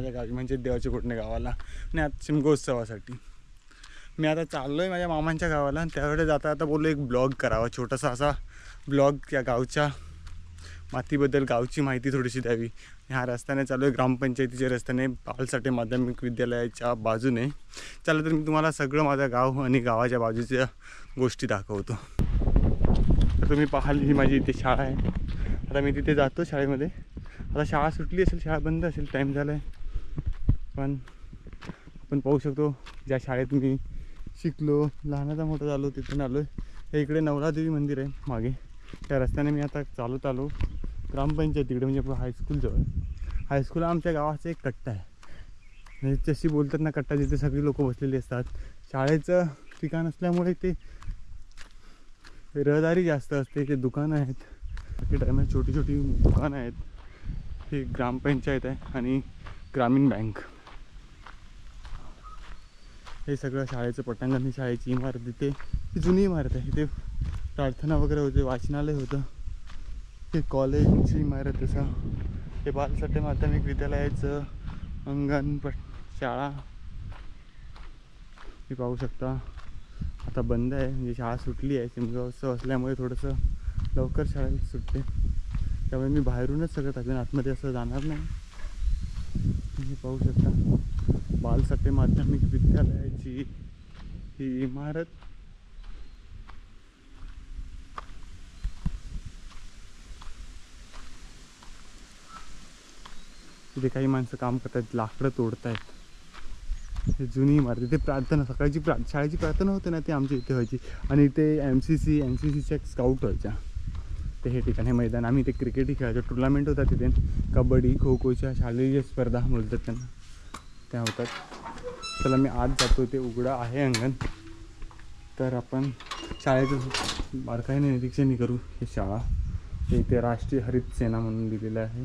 आपल्या गावी म्हणजे देवाच्या घोटणे गावाला आणि आता शिमगोत्सवासाठी मी आता चाललो आहे माझ्या मामांच्या गावाला. त्याकडे जाता आता बोललो एक ब्लॉग करावा, छोटासा असा ब्लॉग त्या गावच्या मातीबद्दल, गावची माहिती थोडीशी द्यावी. ह्या रस्त्याने चालू आहे, ग्रामपंचायतीच्या रस्त्याने बालसाठे माध्यमिक विद्यालयाच्या बाजूने. चला तर मी तुम्हाला सगळं माझं गाव आणि गावाच्या बाजूच्या गोष्टी दाखवतो. तर तुम्ही पाहाल ही माझी इथे शाळा आहे. आता मी तिथे जातो शाळेमध्ये. आता शाळा सुटली असेल, शाळा बंद असेल, टाईम झाला आहे. पण आपण पाहू शकतो ज्या शाळेत मी शिकलो, लहानाचा मोठा झालो, तिथून आलो आहे. हे इकडे नवलादेवी मंदिर आहे मागे. त्या रस्त्याने मी आता चालत आलो ग्रामपंचायतीकडे, म्हणजे आपलं हायस्कूलजवळ. हायस्कूल आमच्या गावाचा एक कट्टा आहे, म्हणजे जशी बोलतात ना कट्टा, जिथे सगळी लोक बसलेली असतात. शाळेचं ठिकाण असल्यामुळे ते रहदारी जास्त असते, ते दुकानं आहेत, मार्केट आहे, म्हणजे छोटी छोटी दुकानं आहेत. ही ग्रामपंचायत आहे आणि ग्रामीण बँक, हे सगळं शाळेचं पटांगण. ही शाळेची इमारत, इथे ही जुनी इमारत आहे. इथे प्रार्थना वगैरे होते, वाचनालय होतं. हे कॉलेजची इमारत असं. हे बालसाठे माध्यमिक विद्यालयाचं अंगण शाळा हे पाहू शकता. आता बंद आहे, म्हणजे शाळा सुटली आहे. शिमगोत्सव असल्यामुळे थोडंसं लवकर शाळेला सुटते, त्यामुळे मी बाहेरूनच सगळं टाकेन, आतमध्ये असं जाणार नाही. तुम्ही पाहू शकता बालसाठे माध्यमिक विद्यालयाची ही इमारत. तिथे काही माणसं काम करतात, लाकडं तोडत आहेत. हे जुनी इमारत. इथे प्रार्थना, सकाळची शाळेची प्रार्थना होते ना, ती आमच्या इथे व्हायची. आणि इथे NCCच्या स्काउट व्हायच्या. ते हे ठिकाण, हे मैदान. आम्ही इथे क्रिकेटही खेळायचो, टुर्नामेंट होता तिथे. कबड्डी, खो खोच्या शालेय स्पर्धा बोलतात त्यांना, त्या होतात. चला मी आज जातो, ते उघडं आहे अंगण. तर आपण शाळेचं बारकाईने निरीक्षण करू. हे शाळा, हे इथे राष्ट्रीय हरित सेना म्हणून लिहिलेलं आहे.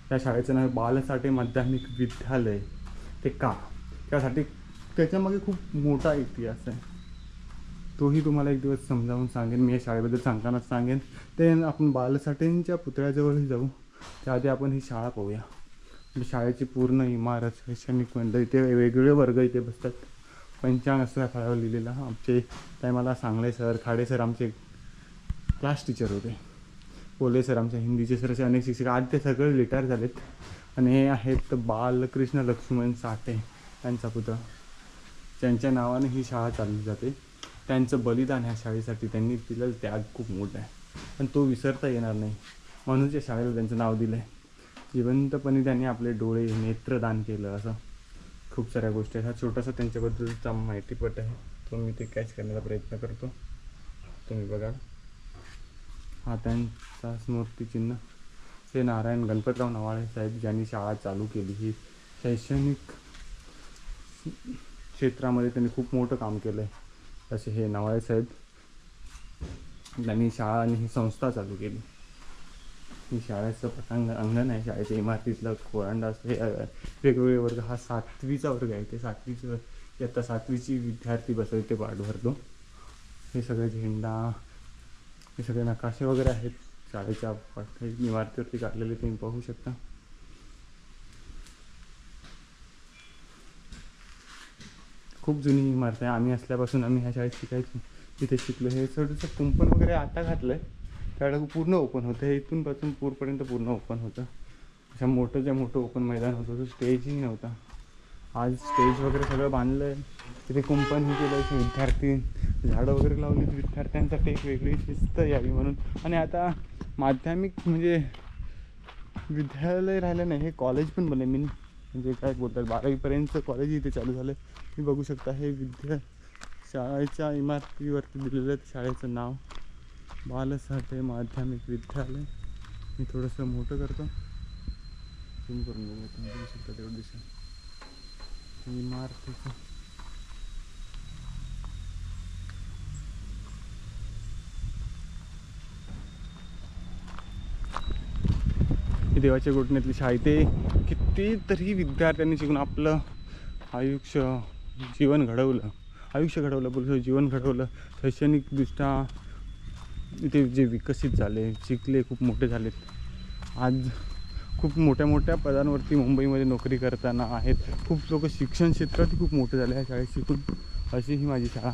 त्या शाळेचं नाव बालसाठे माध्यमिक विद्यालय. ते का, त्यासाठी त्याच्यामागे खूप मोठा इतिहास आहे, तोही तुम्हाला एक दिवस समजावून सांगेन. मी या शाळेबद्दल सांगतानाच सांगेन. ते आपण बालसाठेंच्या पुतळ्याजवळही जाऊ, त्याआधी आपण ही शाळा पाहूया. शाळेची पूर्ण इमारत, शैक्षणिक मंडळ, इथे वेगवेगळे वर्ग इथे बसतात. पंचांग असं त्या फळ्यावर लिहिलेलं. आमचे टायमाला सांगले सर, खाडे सर आमचे क्लास टीचर होते. पोले सर आमचे हिंदीचे सर, असे अनेक शिक्षक. आज ते सगळे रिटायर झालेत. आणि हे आहेत बालकृष्ण लक्ष्मण साठे, त्यांचा पुतळा. त्यांच्या नावाने ही शाळा चालली जाते. त्यांचं बलिदान ह्या शाळेसाठी, त्यांनी दिलेलं त्याग खूप मोठा आहे, पण तो विसरता येणार नाही. म्हणून त्या शाळेला त्यांचं नाव दिलं आहे. जिवंतपणे त्यांनी आपले डोळे, नेत्रदान केलं. असं खूप साऱ्या गोष्टी आहेत. हा छोटासा त्यांच्याबद्दलचा माहितीपट आहे, तो मी ते कॅच करण्याचा प्रयत्न करतो. तुम्ही बघा, हा त्यांचा स्मृतिचिन्ह. हे नारायण गणपतराव नवाळे साहेब, ज्यांनी शाळा चालू केली. ही शैक्षणिक क्षेत्रामध्ये त्यांनी खूप मोठं काम केलं आहे. असे हे नवाळे साहेब, त्यांनी शाळा आणि ही संस्था चालू केली. ही शाळेचं अंगण आहे, शाळेच्या इमारतीतलं कोरांडा असं. हे वेगवेगळे वर्ग. हा 7वीचा वर्ग आहे. ते 7वीचं, इयत्ता 7वीची विद्यार्थी बसवले, ते पाठ भरतो. हे सगळे झेंडा, हे सगळे नकाशे वगैरे आहेत शाळेच्या इमारतीवरती काढलेले, तुम्ही पाहू शकता. खूप जुनी इमारत आहे. आम्ही असल्यापासून आम्ही ह्या शाळेत शिकायचो, तिथे शिकलो. हे थोडंसं कुंपण वगैरे आता घातलं आहे, त्यावेळेला पूर्ण ओपन होतं. हे इथूनपासून पूरपर्यंत पूर्ण ओपन होतं. अशा मोठं ओपन मैदान होतं, तो स्टेजही नव्हता. आज स्टेज वगैरे सगळं बांधलं आहे. तिथे कुंपणही केलं आहे. विद्यार्थी झाडं वगैरे लावली, विद्यार्थ्यांसाठी एक वेगळी शिस्त यावी म्हणून. आणि आता माध्यमिक म्हणजे विद्यालय राहिलं नाही, हे कॉलेज पण बनले. मी म्हणजे काय बोलतात, 12वीपर्यंतचं कॉलेज इथे चालू झालं आहे. मी बघू शकता, हे शाळेच्या इमारतीवरती दिलेलं आहे शाळेचं नाव, बालसाठे माध्यमिक विद्यालय. मी थोडंसं मोठं करतो, झूम करून बघू, तुम्ही बघू शकता तेवढं दिसेल इमारतीचं. ही देवाच्या घोटण्यातली शाळा. इथे कितीतरी विद्यार्थ्यांनी शिकून आपलं जीवन घडवलं, जीवन घडवलं. शैक्षणिकदृष्ट्या इथे जे विकसित झाले, शिकले, खूप मोठे झालेत. आज खूप मोठ्या मोठ्या पदांवरती मुंबईमध्ये नोकरी करताना आहेत. खूप लोक शिक्षण क्षेत्रातही खूप मोठे झाले ह्या शाळेत शिकून. अशी ही माझी शाळा.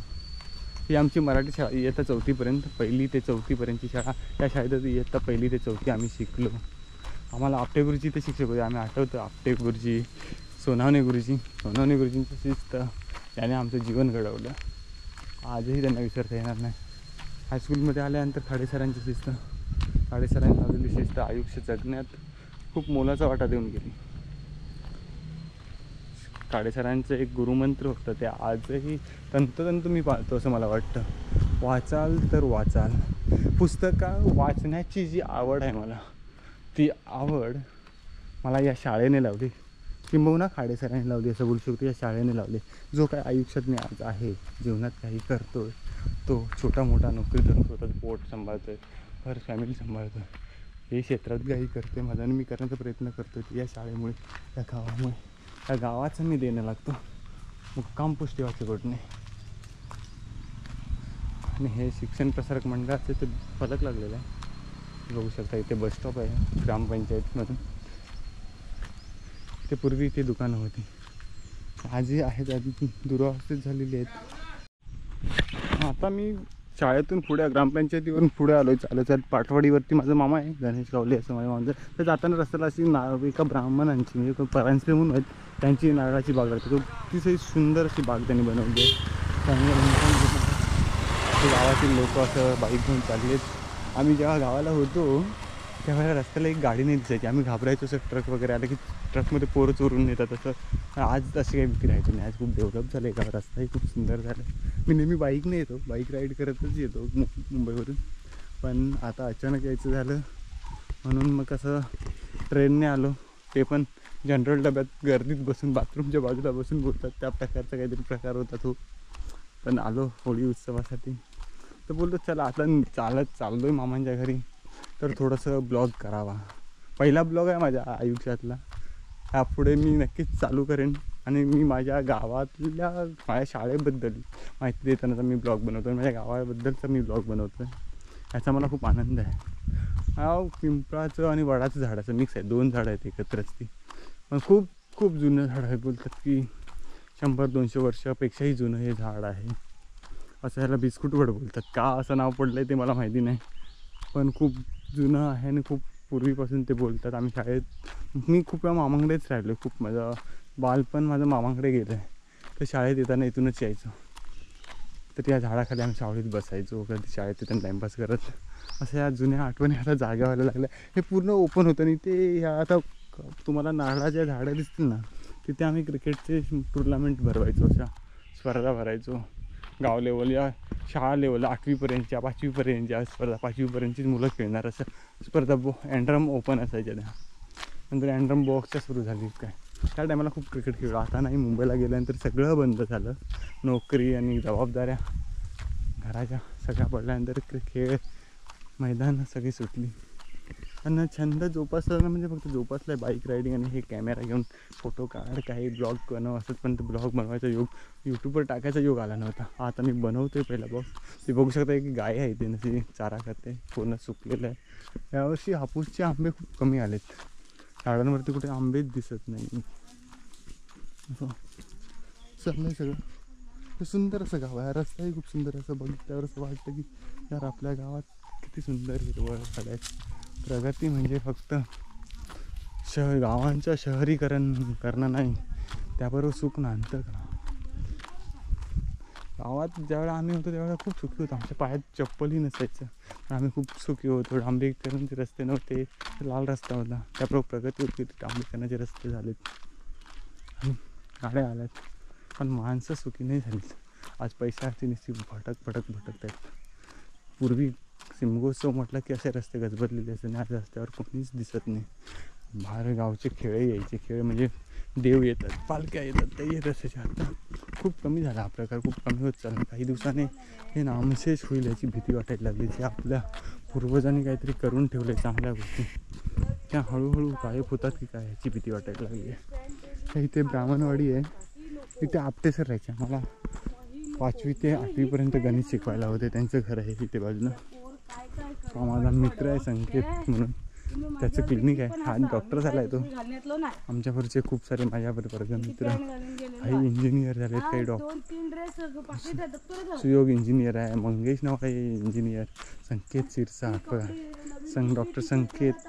ही आमची मराठी शाळा, इयत्ता 4थीपर्यंत, 1ली ते 4थीपर्यंतची शाळा. त्या शाळेत इयत्ता 1ली ते 4थी आम्ही शिकलो. आम्हाला आपटे गुरुजी ते शिक्षक होते. आम्ही आठवतो आपटे गुरुजी, सोनावणे गुरुजींची शिस्त त्याने आमचं जीवन घडवलं. आजही त्यांना विसरता येणार नाही. हायस्कूलमध्ये आल्यानंतर खाडेसरांची शिस्त, खाडेसरांनी लावलेली शिस्त आयुष्य जगण्यात खूप मोलाचा वाटा देऊन गेली. खाडेसरांचं एक गुरुमंत्र होतं, ते आजही तंतोतंत मी पाळतो असं मला वाटतं. वाचाल तर वाचाल. पुस्तकं वाचण्याची जी आवड आहे मला, ती आवड मला या शाळेने लावली, किंबहुना खाडेसरांनी लावली असं बोलू शकतो. या शाळेने लावली. जो काय आयुष्यात मी आज आहे, जीवनात काही करतो, तो छोटा मोठा नोकरी धरून स्वतःचं पोट सांभाळतो आहे, हर फॅमिली सांभाळतो आहे. हे क्षेत्रात काही करते माझा आणि मी करण्याचा प्रयत्न करतो आहे या शाळेमुळे, या गावामुळे. त्या गावाचं मी देणं लागतो. मुक्काम पुष्टी वाचेकोटने. आणि हे शिक्षण प्रसारक मंडळाचे ते फलक लागलेलं आहे, बघू शकता. इथे बसस्टॉप आहे ग्रामपंचायतमधून. ते पूर्वी इथे दुकानं होती, आजही आहेत, आधी दुरावस्थित झालेली आहेत. आता मी शाळेतून पुढे ग्रामपंचायतीवरून पुढे आलो आहे चालत. पाटवाडीवरती माझा मामा आहे, गणेश गावले असं माझ्या मामाचं. तर जाताना रस्त्याला अशी एका ब्राह्मणांची म्हणजे परांजपे म्हणून आहेत, त्यांची नारळाची बाग लागते. अतिशय सुंदर अशी बाग त्यांनी बनवली आहे. चांगलं गावातील लोक असं बाईक घेऊन चाललेत. आम्ही जेव्हा गावाला होतो त्यावेळेला रस्त्याला एक गाडी नाही दिसायची. आम्ही घाबरायचो असं, ट्रक वगैरे आलं की ट्रकमध्ये पोरं चोरून नेतात असं. आज अशी काही भीती राहायची नाही. आज खूप डेव्हलप झालं आहे का, रस्ताही खूप सुंदर झाला. मी नेहमी बाईकने येतो, बाईक राईड करतच येतो मुंबईवरून. पण आता अचानक यायचं झालं म्हणून मग कसं ट्रेनने आलो. ते पण जनरल डब्यात गर्दीत बसून, बाथरूमच्या बाजूला बसून बोलतात त्या प्रकारचा काहीतरी प्रकार होता तो. पण आलो होळी उत्सवासाठी. तर बोलतो चला आता चाललो आहे मामांच्या घरी, तर थोडंसं ब्लॉग करावा. पहिला ब्लॉग आहे माझ्या आयुष्यातला. ह्यापुढे मी नक्कीच चालू करेन. आणि मी माझ्या गावातल्या माझ्या शाळेबद्दल माहिती देतानाचा मी ब्लॉग बनवतो आहे, माझ्या गावाबद्दलचा मी ब्लॉग बनवतो आहे. याचा मला खूप आनंद आहे. हा पिंपळाचं आणि वडाचं झाडाचं मिक्स आहे, 2 झाडं आहेत एकत्रच ती. पण खूप खूप जुनं झाड आहे. बोलतात की 100-200 वर्षापेक्षाही जुनं हे झाड आहे. असं ह्याला बिस्कुट वड बोलतात. का असं नाव पडलं आहे ते मला माहिती नाही, पण खूप जुनं आहे आणि खूप पूर्वीपासून ते बोलतात. आम्ही शाळेत, मी खूप वेळा मामांकडेच राहिलो. खूप माझं बालपण माझं मामांकडे गेलं आहे. तर शाळेत येताना इथूनच यायचो. तर त्या झाडाखाली आम्ही सावलीत बसायचो, कधी शाळेत येताना टाईमपास करत. असं या जुन्या आठवणी आता जागा व्हायला लागल्या. हे पूर्ण ओपन होतं आणि ते ह्या आता तुम्हाला नारळाच्या झाडं दिसतील ना, तिथे आम्ही क्रिकेटचे टुर्नामेंट भरवायचो, अशा स्पर्धा भरायचो. गाव लेवल या शाळा लेवलला 8वीपर्यंतच्या 5वीपर्यंतच्या स्पर्धा, 5वीपर्यंतचीच मुलं खेळणार असं स्पर्धा अँड्रम ओपन असायच्या त्या. नंतर अँड्रम बॉक्सच्या सुरू झाली काय. त्या टायमाला खूप क्रिकेट खेळलो. आता नाही, मुंबईला गेल्यानंतर सगळं बंद झालं. नोकरी आणि जबाबदाऱ्या घराच्या सगळ्या पडल्यानंतर खेळ मैदानं सगळी सुटली. आणि छंद जोपासणं म्हणजे फक्त जोपासलं आहे बाईक रायडिंग आणि हे कॅमेरा घेऊन फोटो काढ, काही ब्लॉग बनव असंच. पण ते ब्लॉग बनवायचा योग, यूट्यूबवर टाकायचा योग आला नव्हता. आता मी बनवतो आहे पहिला ब्लॉग. ते बघू शकता की गाय आहे, ते नशी चारा खाते, पूर्ण सुकलेलं आहे. यावर्षी हापूसचे आंबे खूप कमी आलेत. झाडांवरती कुठे आंबेच दिसत नाही. चाललं आहे सगळं. हे सुंदर असं गाव आहे. रस्ताही खूप सुंदर असं बघितल्यावर असं वाटतं की यार आपल्या गावात किती सुंदर हिरवळ झाड आहेत. प्रगती म्हणजे फक्त गावांचं शहरीकरण करणं नाही, त्याबरोबर सुख नांदतं का. गावात ज्यावेळेला आम्ही होतो त्यावेळेला खूप सुखी होतो. आमच्या पायात चप्पलही नसायचं, आम्ही खूप सुखी होतो. डांबरीकरणाचे रस्ते नव्हते, लाल रस्ता होता. त्याबरोबर प्रगती होती, डांबरीकरणाचे रस्ते झालेत आणि गाड्या आल्यात. पण माणसं सुखी नाही झालीत. आज पैशाची निश्चित भटकत आहेत. पूर्वी शिमगोत्सव म्हटलं की असे रस्ते गजबजलेले असते आणि आज रस्त्यावर कोणीच दिसत नाही. बाहेर गावचे खेळ यायचे, खेळ म्हणजे देव येतात, पालख्या येतात, ते येत असायचे. आता खूप कमी झाला हा प्रकार, खूप कमी होत चालला. काही दिवसाने हे नामशेष होईल याची भीती वाटायला लागली. जे आपल्या पूर्वजांनी काहीतरी करून ठेवले चांगल्या गोष्टी, त्या हळूहळू गायब होतात की काय याची भीती वाटायला लागली आहे. इथे ब्राह्मणवाडी आहे, इथे आपटे सर राहायचे. मला 5वी ते 8वीपर्यंत गणित शिकवायला होते. त्यांचं घर आहे इथे बाजूला. माझा मित्र आहे संकेत म्हणून, त्याचं क्लिनिक आहे. हा डॉक्टर झाला आहे तो. आमच्यावरचे खूप सारे माझ्यावर वर्ग मित्र काही इंजिनियर झाले, काही सुयोग इंजिनियर आहे, मंगेश नाव आहे इंजिनियर, संकेत शिरसाट बघा, डॉक्टर संकेत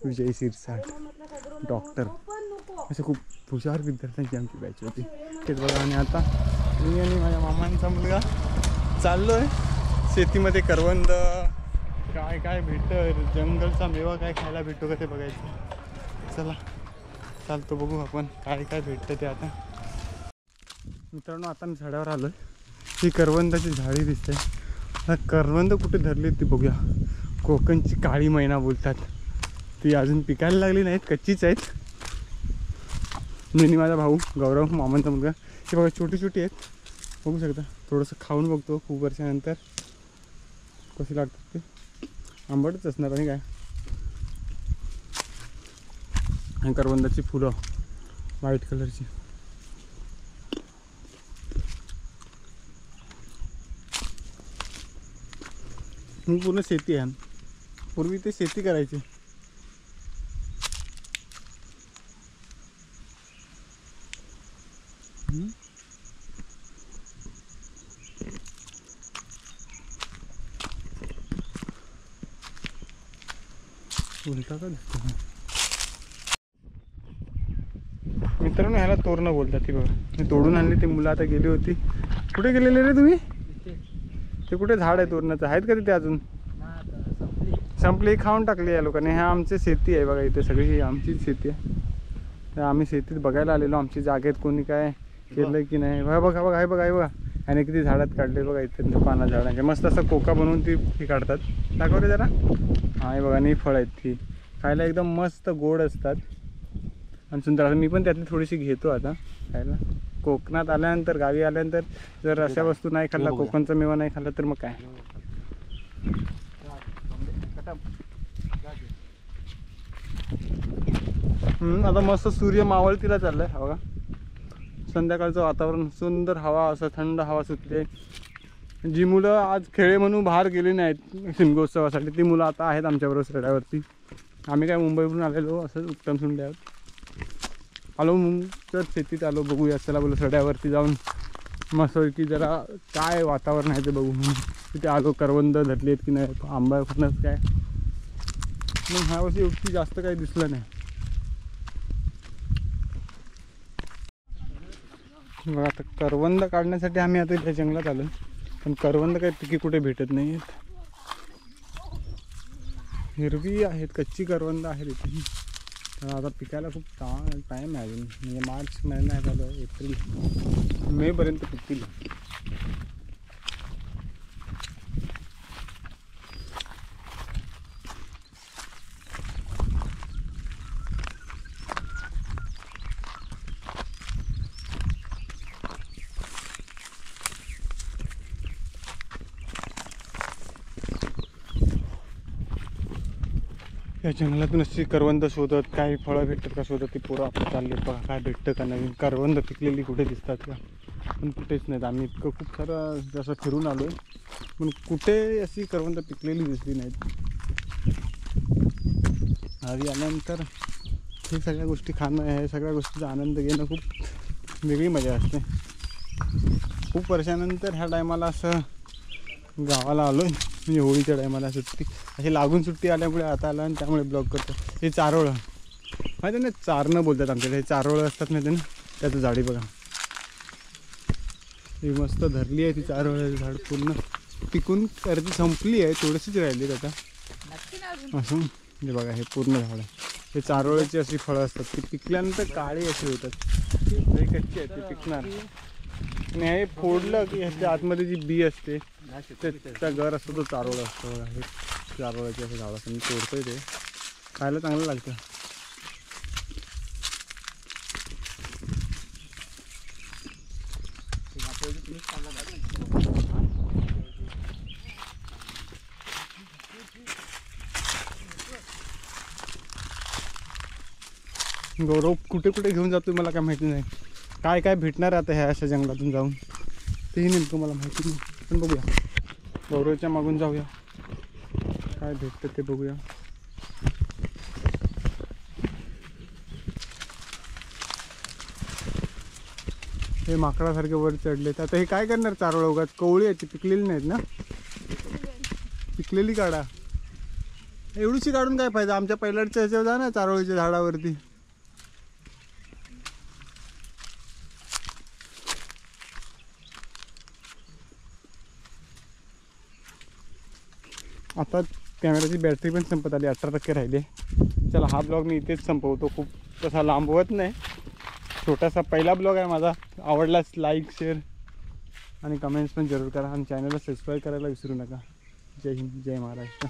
विजय शिरसाट डॉक्टर, असे खूप हुशार विद्यार्थ्यांची आमची बॅच होती. तेच बघा. आणि आता मी आणि माझ्या मामांचा मुलगा चाललो आहे शेतीमध्ये. करवंद काय काय भेटतं, जंगलचा मेवा काय खायला भेटतो का ते बघायचं. चला चालतो, बघू आपण काय काय भेटतं ते. आता मित्रांनो आता मी झाडावर आलो आहे. ही करवंदाची झाडी दिसते. आता करवंद कुठे धरली ती बघूया. कोकणची काळी मैना बोलतात. ती अजून पिकायला लागली नाहीत, कच्चीच आहेत. मी माझा भाऊ गौरव मामांचा मुलगा, हे बघा छोटी छोटी आहेत, बघू शकता. थोडंसं खाऊन बघतो खूप वर्षानंतर कशी लागतात ते. आंबटच असणार आणि काय. आणि करवंदाची फुलं व्हाईट कलरची. ही पूर्ण शेती आहे. पूर्वी ते शेती करायची. उलटा का दिसतो मित्रांनो. ह्याला तोरणं बोलतात. ती बघा मी तोडून आणली. ती मुलं आता गेली होती. कुठे गेलेले रे तुम्ही? ते कुठे झाड आहे तोरणाचं, आहेत का तिथे अजून? संपली, खाऊन टाकली या लोकांनी. ह्या आमची शेती आहे बघा, इथे सगळी ही आमचीच शेती आहे. आम्ही शेतीत बघायला आलेलो. आमची जागेत कोणी काय केलं की नाही. बघा बघा बघा, हे बघा हे बघा. आणि किती झाडात काढले बघा इथे पाना झाडांचे. मस्त असं कोका बनवून ती काढतात. दाखवते जरा. हा हे बघा, आणि फळ आहेत ती खायला एकदम मस्त गोड असतात आणि सुंदर. मी पण त्यातली थोडीशी घेतो आता खायला. कोकणात आल्यानंतर, गावी आल्यानंतर जर अशा वस्तू नाही खाल्ला, कोकणचा मेवा नाही खाल्ला तर मग काय. आता मस्त सूर्य मावळतीला चाललाय बघा. संध्याकाळचं वातावरण सुंदर, हवा असं थंड हवा सुटते. जी मुलं आज खेळे म्हणून बाहेर गेली नाहीत शिमगोत्सवासाठी, ती मुलं आता आहेत आमच्याबरोबर सड्यावरती. आम्ही काय मुंबईवरून आलेलो असं उत्तम सुंड्यावर आलो. तर शेतीत आलो, बघूया चला बोलू सड्यावरती जाऊन मस्त की जरा काय वातावरण आहे ते बघू म्हणून तिथे आलो. करवंद धरली आहेत की नाही, आंबा फणस काय. मग ह्या वर्षी एवढी जास्त काही दिसलं नाही. बघा आता करवंद काढण्यासाठी आम्ही आता इथे जंगलात आलो, पण करवंद काही पिकी कुठे भेटत नाही आहेत. हिरवी आहेत, कच्ची करवंद आहेत इथे. तर आता पिकायला खूप टाईम आहे अजून. म्हणजे मार्च महिना झालं, एप्रिल मेपर्यंत पिकतील. या जंगलातून अशी करवंद शोधत, काही फळं भेटतात का शोधत ती पोरं आपण चालले. बघा काय भेटतं का नवीन. करवंद पिकलेली कुठे दिसतात का, पण कुठेच नाहीत. आम्ही इतकं खूप सारं जसं फिरून आलो आहे, पण कुठे अशी करवंद पिकलेली दिसली नाहीत. आधी आल्यानंतर हे सगळ्या गोष्टी खाणं, हे सगळ्या गोष्टीचा आनंद घेणं खूप वेगळी मजा असते. खूप वर्षानंतर ह्या टायमाला असं गावाला आलो आहे. म्हणजे होळीच्या टायमाला सुट्टी अशी लागून सुट्टी आल्यामुळे आता आला आणि त्यामुळे ब्लॉग करतो. हे चारोळं माहिती ना, चारणं बोलतात आमच्याकडे. हे चारोळं असतात माहिती ना, त्याचं झाडी बघा. ही मस्त धरली आहे ती चारोळं. झाड पूर्ण पिकून अर्धी संपली आहे, थोडीशीच राहिली आता असं. हे बघा हे पूर्ण झाड आहे. हे चारोळ्याची अशी फळं असतात, ती पिकल्यानंतर काळी अशी होतात. हे कच्ची आहे, ती पिकणार. आणि हे फोडलं की ह्याच्या आतमध्ये जी बी असते त्याचा घर असतो, तो चारोळा असतो बघा. हे चारोळ्याचे असं झाड असतं. मी तोडतोय ते, खायला चांगलं लागतं. गौरव कुठे कुठे घेऊन जातो मला काय माहिती नाही. काय काय भेटणार आता ह्या अशा जंगलातून जाऊन तेही नेमकं मला माहिती नाही. पण बघूया, गौरवच्या मागून जाऊया, काय भेटतं ते बघूया. हे माकडासारखे वर चढलेत. आता हे काय करणार चारोळ उगाच? कवळी याची पिकलेली नाहीत ना? पिकलेली काढा. एवढीशी काढून काय फायदा? आमच्या पहिल्याच्या ह्याच्यावर जा ना चारोळीच्या झाडावरती. आता कॅमेराची बॅटरी पण संपत आली, 18% राहिली. चला हा ब्लॉग मी इथेच संपवतो. खूप तसा लांबवत नाही, छोटासा पहिला ब्लॉग आहे माझा. आवडलाच लाईक शेअर आणि कमेंट्स पण जरूर करा आणि चॅनलला सबस्क्राईब करायला विसरू नका. जय हिंद, जय महाराष्ट्र.